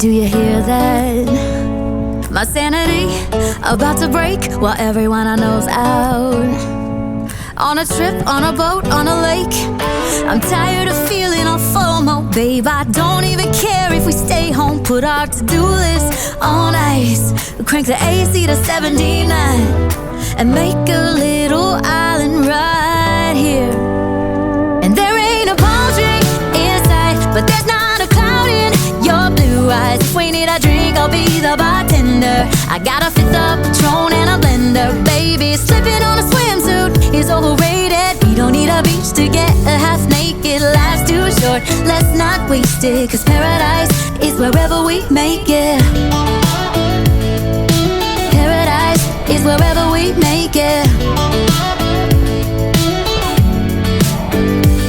Do you hear that? My sanity about to break while everyone I know's out. On a trip, on a boat, on a lake. I'm tired of feeling all FOMO, babe. I don't even care if we stay home. Put our to-do list on ice. Crank the AC to 79 and make a little island right here. And there ain't a palm tree in sight, but there's not a cloud in your blue eyes. If we need a drink, I'll be the bartender. I got a fifth of Patron and a blender, baby. Slipping on a swimsuit is overrated. We don't need a beach to get a half naked. Life's too short, let's not waste it, 'cause paradise is wherever we make it. Paradise is wherever we make it.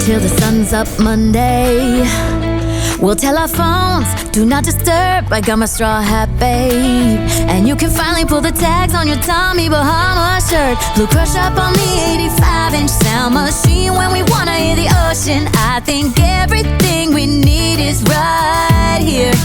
Till the sun's up Monday, we'll tell our phones, do not disturb. I got my straw hat, babe. And you can finally pull the tags on your Tommy Bahama shirt. Blue crush up on the 85-inch sound machine when we wanna hear the ocean. I think everything we need is right here.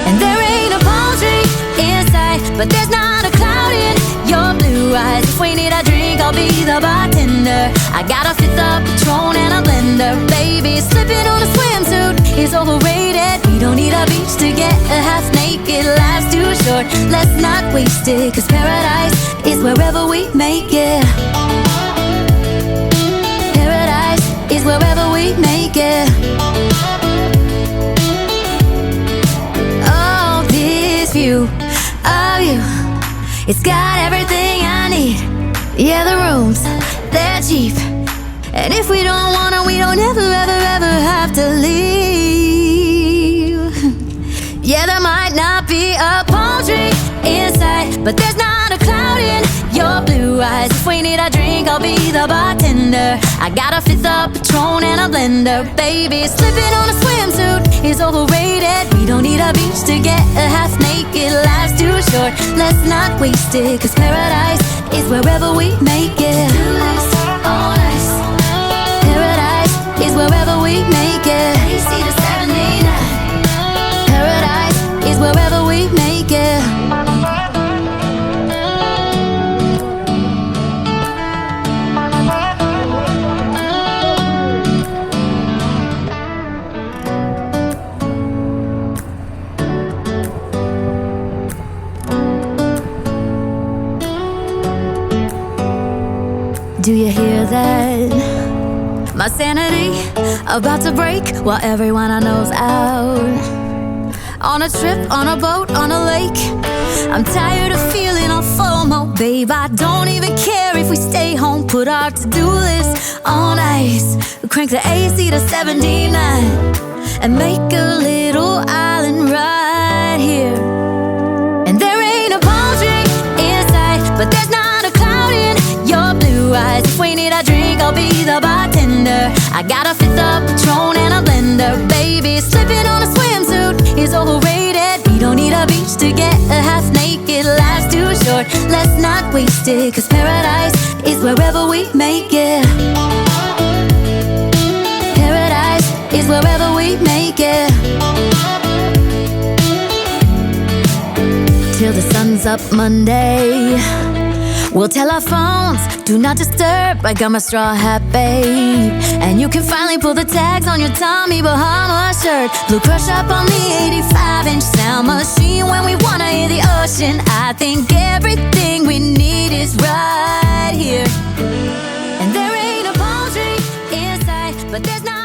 And there ain't a palm tree in sight, but there's not a cloud in your blue eyes. If we need a drink, I'll be the bartender. I got a fifth of Patron and a blender, baby. Slipping on a swimsuit is overrated. We don't need a beach to get a half naked. Life's too short, let's not waste it, 'cause paradise is wherever we make it. Paradise is wherever we make it. Oh, this view of you, it's got everything I need. Yeah, the rooms, they're cheap. And if we don't wanna, we don't ever, ever, ever have to leave. Yeah, there might not be a palm tree inside, but there's not a cloud in your blue eyes. If we need a drink, I'll be the bartender. I got a fifth of Patron and a blender, baby. Slipping on a swimsuit is overrated. We don't need a beach to get a half naked. Life's too short, let's not waste it, 'cause paradise is wherever we make it. On ice. Paradise is wherever we make it. AC to 79. Paradise is wherever we make it. Do you hear that? My sanity about to break while everyone I know's out. On a trip, on a boat, on a lake. I'm tired of feeling all FOMO, babe. I don't even care if we stay home. Put our to-do list on ice. Crank the AC to 79 and make a little island right here. And there ain't a palm tree in sight, but there's not a cloud in your blue eyes. If we need a drink, I'll be the bartender. I got a fifth of Patron and a blender, baby. Slipping on a swimsuit is overrated. We don't need a beach to get a half naked. Life's too short, let's not waste it, 'cause paradise is wherever we make it. Paradise is wherever we make it. Till the sun's up Monday, we'll tell our phones, do not disturb. I got my straw hat, babe. And you can finally pull the tags on your Tommy Bahama shirt. Blue crush up on the 85-inch sound machine when we wanna hear the ocean. I think everything we need is right here. And there ain't a palm tree in sight, but there's not